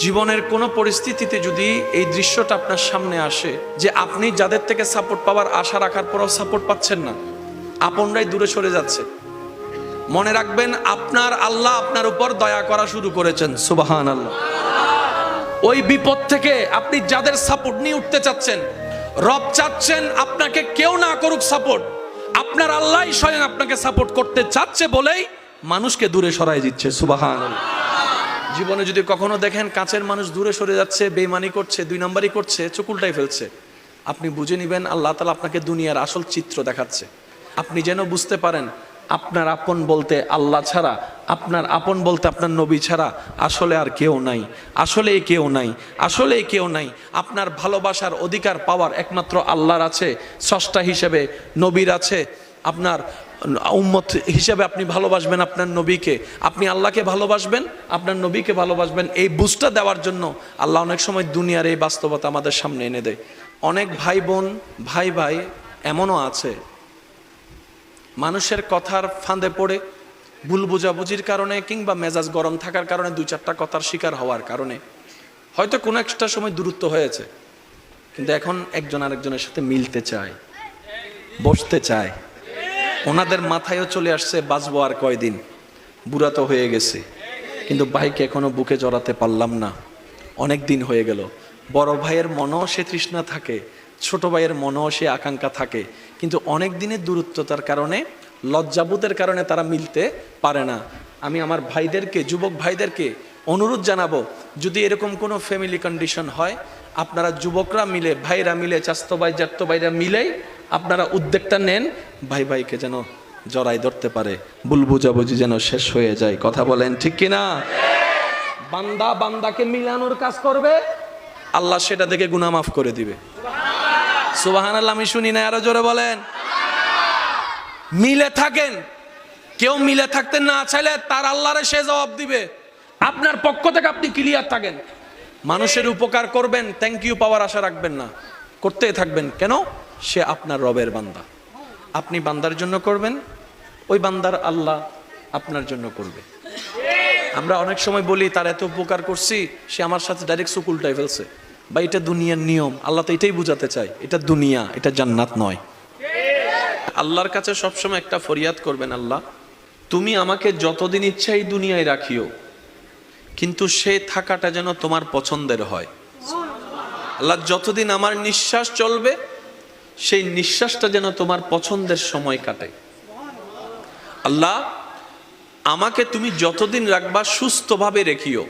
জীবনের কোনো পরিস্থিতিতে যদি এই দৃশ্যটা আপনার সামনে আসে যে আপনি যাদের থেকে সাপোর্ট পাওয়ার আশা রাখার পরও সাপোর্ট পাচ্ছেন না, আপনরাই দূরে সরে যাচ্ছে, মনে রাখবেন আপনার আল্লাহ আপনার উপর দয়া করা শুরু করেছেন। সুবহানাল্লাহ। ওই বিপদ থেকে আপনি যাদের সাপোর্ট নিয়ে উঠতে চাচ্ছেন, রব চাচ্ছেন আপনাকে কেউ না করুক সাপোর্ট, আপনার আল্লাহই স্বয়ং আপনাকে সাপোর্ট করতে চাচ্ছে বলেই মানুষকে দূরে সরাই দিচ্ছে। সুবহানাল্লাহ। জীবনে যদি কখনো দেখেন কাছের মানুষ দূরে সরে যাচ্ছে, বেঈমানি করছে, দুই নম্বরই করছে, চোখ উল্টাই ফেলছে, আপনি বুঝে নেবেন আল্লাহ তাআলা আপনাকে দুনিয়ার আসল চিত্র দেখাচ্ছে। আপনি যেন বুঝতে পারেন আপনার আপন বলতে আল্লাহ ছাড়া, আপনার আপন বলতে আপনার নবী ছাড়া আসলে আর কেউ নাই, আসলে কেউ নাই, আসলে কেউ নাই। আপনার ভালোবাসার অধিকার পাওয়ার একমাত্র আল্লাহর আছে, স্রষ্টা হিসেবে নবীর আছে। আপনার উম্মত হিসেবে আপনি ভালোবাসবেন আপনার নবীকে, আপনি আল্লাহকে ভালোবাসবেন, আপনার নবীকে ভালোবাসবেন। এই বুঝটা দেওয়ার জন্য আল্লাহ অনেক সময় দুনিয়ার এই বাস্তবতা আমাদের সামনে এনে দেয়। অনেক ভাই বোন, ভাই ভাই এমনও আছে মানুষের কথার ফাঁদে পড়ে, ভুল বোঝাবুঝির কারণে কিংবা মেজাজ গরম থাকার কারণে, দুই চারটা কথার শিকার হওয়ার কারণে হয়তো কোনো একটা সময় দূরত্ব হয়েছে, কিন্তু এখন একজন আরেকজনের সাথে মিলতে চায়, বসতে চায়। ওনাদের মাথায়ও চলে আসছে বাঁচবো আর কয়দিন, বুড়া তো হয়ে গেছে, কিন্তু ভাইকে এখনো বুকে জড়াতে পারলাম না, অনেক দিন হয়ে গেল। বড় ভাইয়ের মনও সে তৃষ্ণা থাকে, ছোট ভাইয়ের মনও সে আকাঙ্ক্ষা থাকে, কিন্তু অনেক দিনের দূরত্বতার কারণে, লজ্জাবোধের কারণে তারা মিলতে পারে না। আমি আমার ভাইদেরকে, যুবক ভাইদেরকে অনুরোধ জানাবো, যদি এরকম কোনো ফ্যামিলি কন্ডিশন হয়, আপনারা যুবকরা মিলে, ভাইরা মিলে, চাস্তো ভাই জাত্তো ভাইরা মিলেই আপনারা উদ্যোগটা নেন, ভাই ভাইকে যেন জড়াই ধরতে পারে, ভুল বুঝাবুঝি যেন শেষ হয়ে যায়। কথা বলেন ঠিক কিনা? বান্দা বান্দাকে মিলানোর কাজ করবে, আল্লাহ সেটা দেখে গুনাহ মাফ করে দিবে। সুবহানাল্লাহ। আমি শুনি না, আরো জোরে বলেন। মিলে থাকেন, কেউ মিলে থাকতে না চাইলে তার আল্লাহরে সে জবাব দিবে। আপনার পক্ষ থেকে আপনি ক্লিয়ার থাকেন, মানুষের উপকার করবেন, থ্যাংক ইউ পাওয়ার আশা রাখবেন না, করতেই থাকবেন। কেন? সে আপনার রবের বান্দা, আপনি বান্দার জন্য করবেন, ওই বান্দার আল্লাহ আপনার জন্য করবে। আমরা অনেক সময় বলি তার এত উপকার করছি, সে আমার সাথে ডাইরেক্ট চোখ উল্টাই ফেলছে। বা এটা দুনিয়ার নিয়ম, আল্লাহ তো এটাই বুঝাতে চায়, এটা দুনিয়া, এটা জান্নাত নয়। আল্লাহর কাছে সবসময় একটা ফরিয়াদ করবেন, আল্লাহ তুমি আমাকে যতদিন ইচ্ছা এই দুনিয়ায় রাখিও, কিন্তু সে থাকাটা যেন তোমার পছন্দের হয়। আল্লাহ যতদিন আমার নিঃশ্বাস চলবে, সেই নিঃশ্বাসটা যেন তোমার পছন্দের সময় কাটে। আল্লাহ আমাকে তুমি যতদিন রাখবা সুস্থভাবে রেখিও,